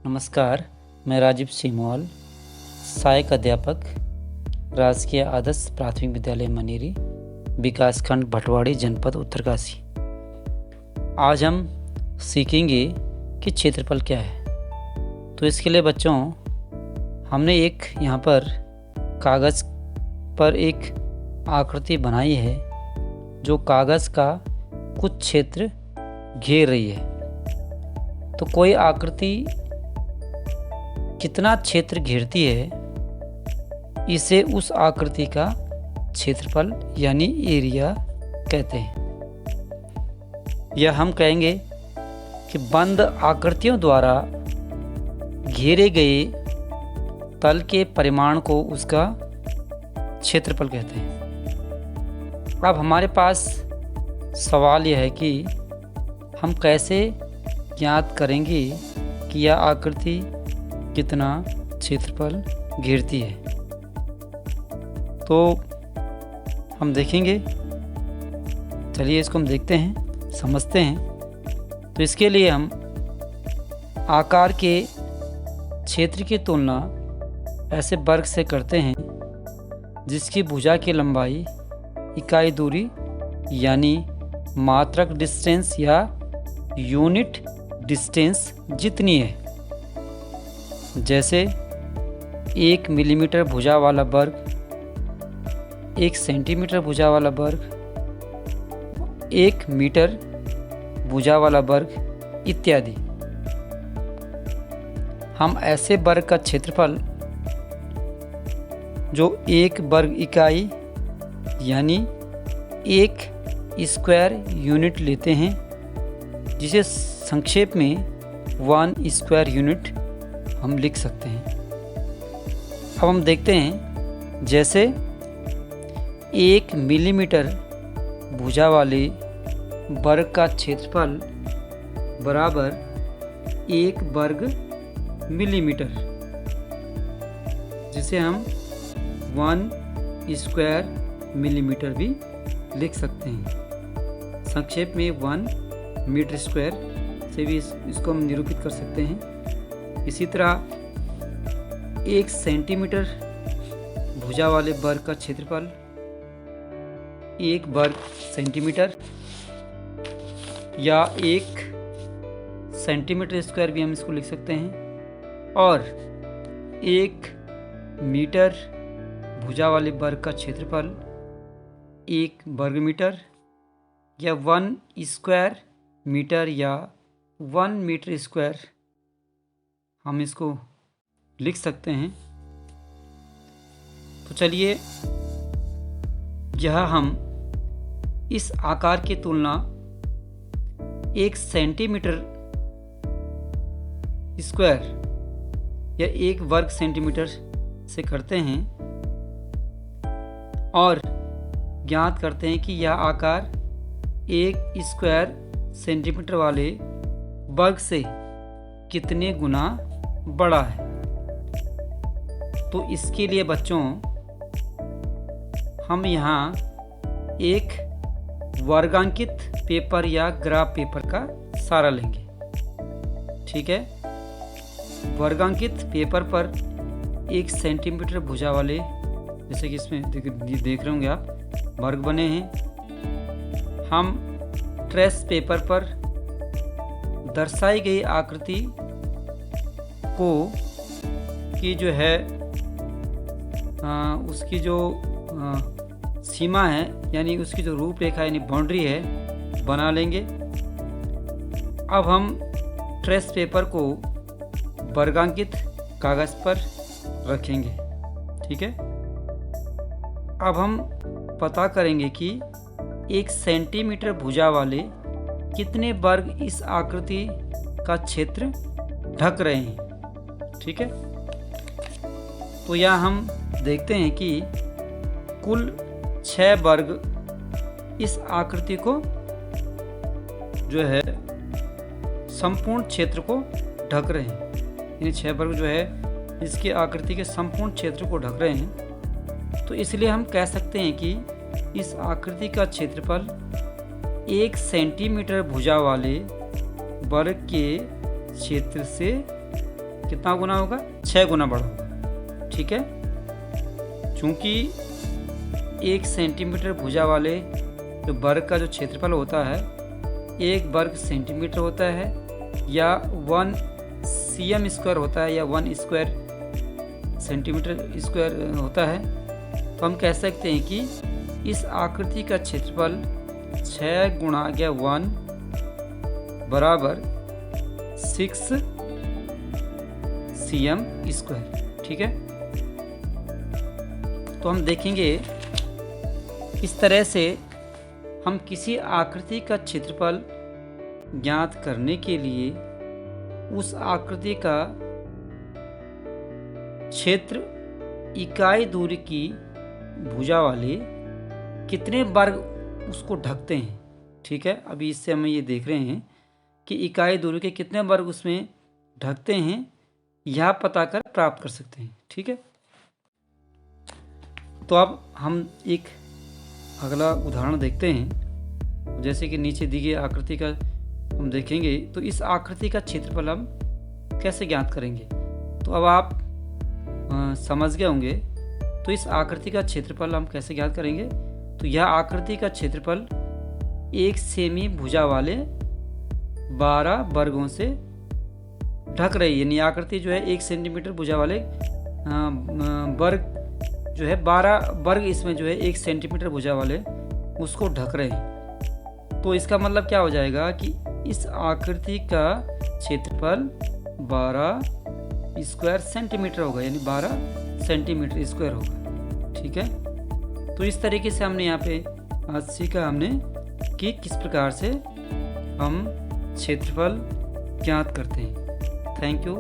नमस्कार, मैं राजीव सीमोल, सहायक अध्यापक, राजकीय आदर्श प्राथमिक विद्यालय मनेरी, विकासखंड भटवाड़ी, जनपद उत्तरकाशी। आज हम सीखेंगे कि क्षेत्रफल क्या है। तो इसके लिए बच्चों हमने एक यहाँ पर कागज़ पर एक आकृति बनाई है जो कागज़ का कुछ क्षेत्र घेर रही है। तो कोई आकृति कितना क्षेत्र घेरती है, इसे उस आकृति का क्षेत्रफल यानी एरिया कहते हैं। यह हम कहेंगे कि बंद आकृतियों द्वारा घेरे गए तल के परिमाण को उसका क्षेत्रफल कहते हैं। अब हमारे पास सवाल यह है कि हम कैसे ज्ञात करेंगे कि यह आकृति कितना क्षेत्रफल घेरती है। तो हम देखेंगे, चलिए इसको हम देखते हैं, समझते हैं। तो इसके लिए हम आकार के क्षेत्र की तुलना ऐसे वर्ग से करते हैं जिसकी भुजा की लंबाई इकाई दूरी यानी मात्रक डिस्टेंस या यूनिट डिस्टेंस जितनी है। जैसे 1 मिलीमीटर भुजा वाला वर्ग, 1 सेंटीमीटर भुजा वाला वर्ग, 1 मीटर भुजा वाला वर्ग इत्यादि। हम ऐसे वर्ग का क्षेत्रफल जो 1 वर्ग इकाई यानी 1 स्क्वायर यूनिट लेते हैं, जिसे संक्षेप में 1 स्क्वायर यूनिट हम लिख सकते हैं। अब हम देखते हैं, जैसे 1 मिलीमीटर भुजा वाले वर्ग का क्षेत्रफल बराबर 1 वर्ग मिलीमीटर, जिसे हम 1 स्क्वायर मिलीमीटर भी लिख सकते हैं। संक्षेप में 1 मीटर स्क्वायर से भी इसको हम निरूपित कर सकते हैं। इसी तरह 1 सेंटीमीटर भुजा वाले वर्ग का क्षेत्रफल 1 वर्ग सेंटीमीटर या 1 सेंटीमीटर स्क्वायर भी हम इसको लिख सकते हैं। और 1 मीटर भुजा वाले वर्ग का क्षेत्रफल 1 वर्ग मीटर या 1 स्क्वायर मीटर या 1 मीटर स्क्वायर हम इसको लिख सकते हैं। तो चलिए यह हम इस आकार की तुलना 1 सेंटीमीटर स्क्वायर या 1 वर्ग सेंटीमीटर से करते हैं और ज्ञात करते हैं कि यह आकार 1 स्क्वायर सेंटीमीटर वाले वर्ग से कितने गुना बड़ा है। तो इसके लिए बच्चों हम यहाँ एक वर्गांकित पेपर या ग्राफ पेपर का सहारा लेंगे। ठीक है, वर्गांकित पेपर पर 1 सेंटीमीटर भुजा वाले, जैसे कि इसमें देख रहे होंगे आप, वर्ग बने हैं। हम ट्रेस पेपर पर दर्शाई गई आकृति को की जो है उसकी जो सीमा है यानी उसकी जो रूपरेखा यानी बाउंड्री है बना लेंगे। अब हम ट्रेस पेपर को वर्गांकित कागज़ पर रखेंगे। ठीक है, अब हम पता करेंगे कि 1 सेंटीमीटर भुजा वाले कितने वर्ग इस आकृति का क्षेत्र ढक रहे हैं। ठीक है, तो यहाँ हम देखते हैं कि कुल 6 वर्ग इस आकृति को जो है संपूर्ण क्षेत्र को ढक रहे हैं। यानी 6 वर्ग जो है इसकी आकृति के संपूर्ण क्षेत्र को ढक रहे हैं। तो इसलिए हम कह सकते हैं कि इस आकृति का क्षेत्रफल 1 सेंटीमीटर भुजा वाले वर्ग के क्षेत्र से कितना गुना होगा? 6 गुना बड़ा होगा। ठीक है, चूँकि 1 सेंटीमीटर भुजा वाले जो वर्ग का जो क्षेत्रफल होता है 1 वर्ग सेंटीमीटर होता है या 1 cm स्क्वायर होता है या 1 स्क्वायर सेंटीमीटर स्क्वायर होता है, तो हम कह सकते हैं कि इस आकृति का क्षेत्रफल 6 गुणा 1 बराबर 6 cm स्क्वायर। ठीक है, तो हम देखेंगे इस तरह से हम किसी आकृति का क्षेत्रफल ज्ञात करने के लिए उस आकृति का क्षेत्र इकाई दूरी की भुजा वाले कितने वर्ग उसको ढकते हैं। ठीक है, अभी इससे हम ये देख रहे हैं कि इकाई दूरी के कितने वर्ग उसमें ढकते हैं, यह पता कर प्राप्त कर सकते हैं। ठीक है, तो अब हम एक अगला उदाहरण देखते हैं। जैसे कि नीचे दी गई आकृति का हम देखेंगे, तो इस आकृति का क्षेत्रफल हम कैसे ज्ञात करेंगे। तो अब आप समझ गए होंगे। तो इस आकृति का क्षेत्रफल हम कैसे ज्ञात करेंगे। तो यह आकृति का क्षेत्रफल 1 सेमी भुजा वाले 12 वर्गों से ढक रही है। यानी आकृति जो है 1 सेंटीमीटर भुजा वाले वर्ग जो है 12 वर्ग इसमें जो है 1 सेंटीमीटर भुजा वाले उसको ढक रहे हैं। तो इसका मतलब क्या हो जाएगा कि इस आकृति का क्षेत्रफल 12 स्क्वायर सेंटीमीटर होगा, यानी 12 सेंटीमीटर स्क्वायर होगा। ठीक है, तो इस तरीके से हमने यहाँ पे आज सीखा हमने कि किस प्रकार से हम क्षेत्रफल ज्ञात करते हैं। Thank you.